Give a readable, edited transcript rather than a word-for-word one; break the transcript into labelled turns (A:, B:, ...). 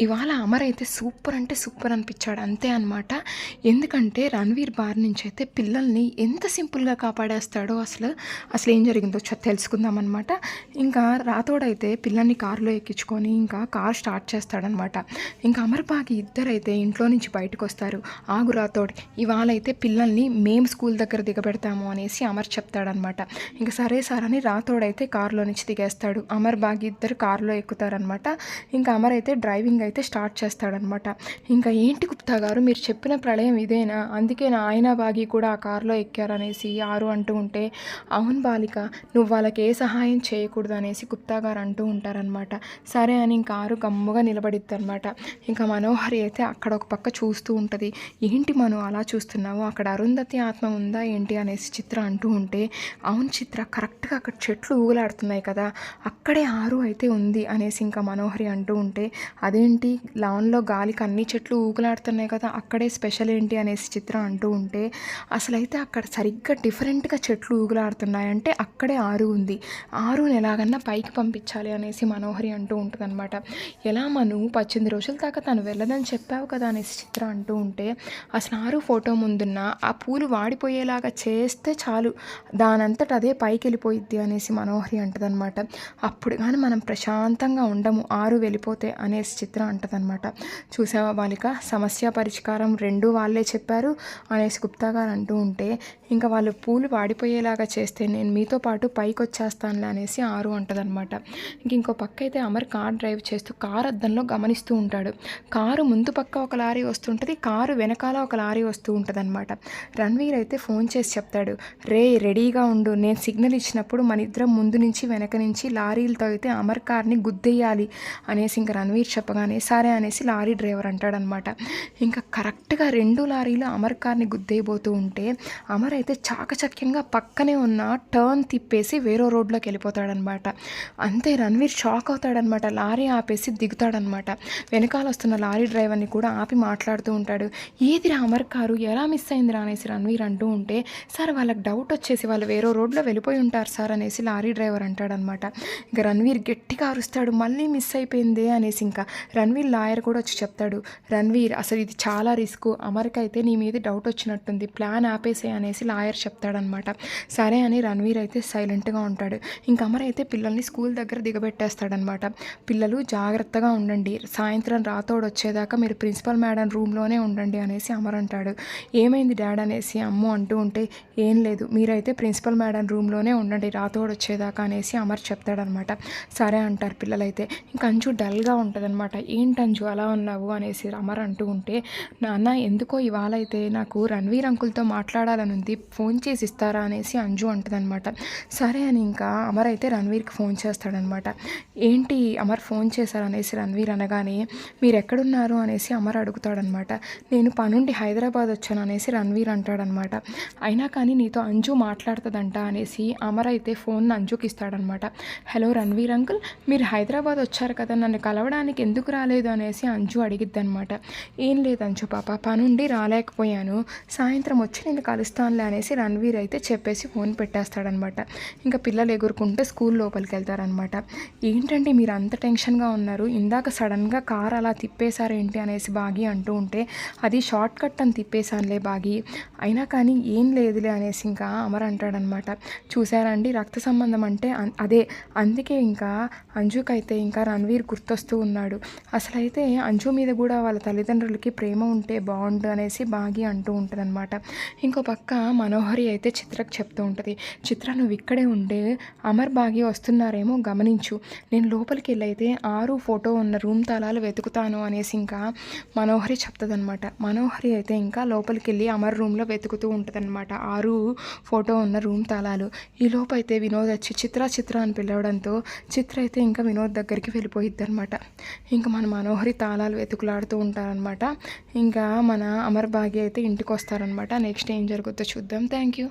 A: ఇవాళ అమర్ అయితే సూపర్ అంటే సూపర్ అనిపించాడు అంతే అనమాట. ఎందుకంటే రణ్వీర్ బారి నుంచి అయితే పిల్లల్ని ఎంత సింపుల్‌గా కాపాడేస్తాడో అసలు ఏం జరిగిందో తెలుసుకుందామనమాట. ఇంకా రాతోడైతే పిల్లల్ని కారులో ఎక్కించుకొని ఇంకా కార్ స్టార్ట్ చేస్తాడనమాట. ఇంకా అమర్, బాగి ఇద్దరైతే ఇంట్లో నుంచి బయటకొస్తారు. ఆగు రాతోడ్, ఇవాళైతే పిల్లల్ని మేము స్కూల్ దగ్గర దిగబెడతాము అనేసి అమర్ చెప్తాడనమాట. ఇంక సరే సార్ అని రాతోడైతే కారులో నుంచి దిగేస్తాడు. అమర్, బాగి ఇద్దరు కారులో ఎక్కుతారనమాట. ఇంకా అమర్ అయితే డ్రైవింగ్ అయితే స్టార్ట్ చేస్తాడనమాట. ఇంకా ఏంటి గుప్తా గారు, మీరు చెప్పిన ప్రళయం ఇదేనా? అందుకే నా ఆయన, బాగి కూడా ఆ కారులో ఎక్కారనేసి ఆరు అంటూ ఉంటే, అవును బాలిక, నువ్వు వాళ్ళకి ఏ సహాయం చేయకూడదు అనేసి గుప్తా గారు అంటూ ఉంటారనమాట. సరే అని ఇంకా ఆరు గమ్ముగా నిలబడిద్ది అనమాట. ఇంకా మనోహరి అయితే అక్కడ ఒక పక్క చూస్తూ ఉంటుంది. ఏంటి మనం అలా చూస్తున్నావు, అక్కడ అరుంధతి ఆత్మ ఉందా ఏంటి అనేసి చిత్ర అంటూ ఉంటే, అవును చిత్ర, కరెక్ట్గా అక్కడ చెట్లు ఊగులాడుతున్నాయి కదా, అక్కడే ఆరు అయితే ఉంది అనేసి ఇంకా మనోహరి అంటూ ఉంటే, అదేంటి లాన్లో గాలికి అన్ని చెట్లు ఊగులాడుతున్నాయి కదా, అక్కడే స్పెషల్ ఏంటి అనేసి చిత్ర అంటూ ఉంటే, అసలైతే అక్కడ సరిగ్గా డిఫరెంట్గా చెట్లు ఊగులాడుతున్నాయంటే అక్కడే ఆరు ఉంది, ఆరుని ఎలాగన్నా పైకి పంపించాలి అనేసి మనోహరి అంటూ ఉంటుందన్నమాట. ఎలా మను, 18 రోజుల దాకా తను వెళ్ళదని చెప్పావు కదా అనేసి చిత్ర అంటూ ఉంటే, అసలు ఆరు ఫోటో ముందున్న ఆ పూలు వాడిపోయేలాగా చేస్తే చాలు, దానంతట అదే పైకి వెళ్ళిపోయిద్ది అనేసి మనోహరి అంటదనమాట. అప్పుడు కానీ మనం ప్రశాంతంగా ఉండము ఆరు వెళ్ళిపోతే అనేసి చిత్ర అంటదనమాట. చూసావా బాలిక, సమస్య పరిష్కారం రెండూ వాళ్ళే చెప్పారు అనేసి గుప్తా గారు అంటూ ఉంటే, ఇంకా వాళ్ళు పూలు వాడిపోయేలాగా చేస్తే నేను మీతో పాటు పైకి వచ్చేస్తానులే అనేసి ఆరు అంటదనమాట. ఇంకో పక్క అయితే అమర్ కార్ డ్రైవ్ చేస్తూ కారు అద్దంలో గమనిస్తూ ఉంటాడు. కారు ముందు పక్క ఒక లారీ వస్తుంటుంది, కారు వెనకాల ఒక లారీ వస్తూ ఉంటుంది అనమాట. రణ్వీర్ అయితే ఫోన్ చేసి చెప్తాడు, రే రెడీగా ఉండు, నేను సిగ్నల్ ఇచ్చినప్పుడు మన ఇద్దరం ముందు నుంచి వెనక నుంచి లారీలతో అయితే అమర్ కార్ని గుద్దేయాలి అనేసి ఇంకా రణ్వీర్ చెప్పగానే సరే అనేసి లారీ డ్రైవర్ అంటాడనమాట. ఇంకా కరెక్ట్గా 2 లారీలు అమర్ కార్ని గుద్దేయబోతూ ఉంటే అమర్ అయితే చాకచక్యంగా పక్కనే ఉన్న టర్న్ తిప్పేసి వేరే రోడ్లోకి వెళ్ళిపోతాడనమాట. అంతే రణ్వీర్ షాక్ అవుతాడనమాట. లారీ ఆపేసి దిగుతాడనమాట. వెనకాల వస్తున్న లారీ డ్రైవర్ని కూడా ఆపి మాట్లాడుతూ ఉంటాడు. ఏదిరా అమర్ కారు ఎలా మిస్ అయిందిరా అనేసి రణ్వీర్ అంటూ ఉంటే, సార్ వాళ్ళకి డౌట్ వచ్చేసి వాళ్ళు వేరే రోడ్లో వెళ్ళిపోయి ఉంటారు సార్ అనేసి లారీ డ్రైవర్ అంటాడనమాట. ఇంకా రణ్వీర్ గట్టిగా అరుస్తాడు, మళ్ళీ మిస్ అయిపోయిందే అనేసి. ఇంకా రణ్వీర్ లాయర్ కూడా వచ్చి చెప్తాడు, రణ్వీర్ అసలు ఇది చాలా రిస్క్, అమర్కి అయితే నీ మీద డౌట్ వచ్చినట్టుంది, ప్లాన్ ఆపేసే అనేసి లాయర్ చెప్తాడనమాట. సరే అని రణ్వీర్ అయితే సైలెంట్గా ఉంటాడు. ఇంకా అమర్ అయితే పిల్లల్ని స్కూల్ దగ్గర దిగబెట్టేస్తాడనమాట. పిల్లలు జాగ్రత్తగా ఉండండి, సాయంత్రం రాతోడు వచ్చేదాకా మీరు ప్రిన్సిపల్ మేడం రూమ్లోనే ఉండండి అనేసి అమర్ అంటాడు. ఏమైంది డాడ్ అనేసి అమ్ము అంటూ ఉంటే, ఏం లేదు, మీరైతే ప్రిన్సిపల్ మేడం రూమ్లోనే ఉండండి రాతోడు వచ్చేదాకా అనేసి అమర్ చెప్తాడనమాట. సరే అంటారు పిల్లలైతే. ఇంకా అంజు డల్గా ఉంటుందన్నమాట. ఏంటి అంజు అలా ఉన్నావు అనేసి అమర్ అంటూ ఉంటే, నాన్న ఎందుకో ఇవాళ అయితే నాకు రణ్వీర్ అంకుల్తో మాట్లాడాలని ఉంది, ఫోన్ చేసి ఇస్తారా అనేసి అంజు అంటుందన్నమాట. సరే అని ఇంకా అమర్ అయితే రణ్వీర్కి ఫోన్ చేస్తాడనమాట. ఏంటి అమర్ ఫోన్ చేశారనేసి రణ్వీర్ అనగానే, మీరు ఎక్కడున్నారు అనేసి అమర్ అడుగుతాడనమాట. నేను పనుండి హైదరాబాద్ వచ్చాను అనేసి రణ్వీర్ అంటాడనమాట. అయినా కానీ నీతో అంజు మాట్లాడుతుందంట అనేసి అమర్ అయితే ఫోన్ అంజుకి ఇస్తాడనమాట. హలో రణ్వీర్ అంకుల్, మీరు హైదరాబాద్ వచ్చారు కదా, నన్ను కలవడానికి ఎందుకు రాలేదు అనేసి అంజు అడిగిద్దనమాట. ఏం లేదు అంజు పాప, పనుండి రాలేకపోయాను, సాయంత్రం వచ్చి నేను కలుస్తానులే అనేసి రణ్వీర్ అయితే చెప్పేసి ఫోన్ పెట్టేస్తాడనమాట. ఇంకా పిల్లలు ఎగురుకుంటే స్కూల్ లోపలికి వెళ్తారనమాట. ఏంటంటే మీరు అంత టెన్షన్గా ఉన్నారు, ఇందాక సడన్గా కార్ అలా తిప్పేశారేంటి అనేసి బాగి అంటూ ఉంటే, అది షార్ట్ కట్ అని తిప్పేశానులే బాగి, అయినా కానీ ఏం లేదులే అనేసి ఇంకా అమర్ అంటాడనమాట. చూసారండి, రక్త సంబంధం అంటే అదే, అందుకే ఇంకా అంజుకైతే ఇంకా రణ్వీర్ గుర్తొస్తూ ఉన్నాడు. అసలైతే అంజు మీద కూడా వాళ్ళ తల్లిదండ్రులకి ప్రేమ ఉంటే బాగుండు అనేసి బాగి అంటూ ఉంటుందన్నమాట. ఇంకో పక్క మనోహరి అయితే చిత్రకు చెప్తూ ఉంటుంది, చిత్ర నువ్వు ఇక్కడే ఉండే, అమర్ బాగి వస్తున్నారేమో గమనించు, నేను లోపలికి వెళ్ళైతే ఆరు ఫోటో ఉన్న రూమ్ తాళాలు వెతుకుతాను అనేసి ఇంకా మనోహరి చెప్తుందనమాట. మనోహరి అయితే ఇంకా లోపలికి వెళ్ళి అమర్ రూమ్లో వెతుకుతూ ఉంటుందన్నమాట ఆరు ఫోటో ఉన్న రూమ్ తాళాలు. ఈ లోపు అయితే వినోద్ వచ్చి చిత్ర అని పిలవడంతో చిత్ర అయితే ఇంకా వినోద్ దగ్గరికి వెళ్ళిపోయిద్ది అనమాట. ఇంకా మన మనోహరి తాళాలు వెతుకులాడుతూ ఉంటారనమాట. ఇంకా మన అమర్ బాగి అయితే ఇంటికి వస్తారనమాట. నెక్స్ట్ ఏం జరుగుతుందో చూద్దాం. Thank you.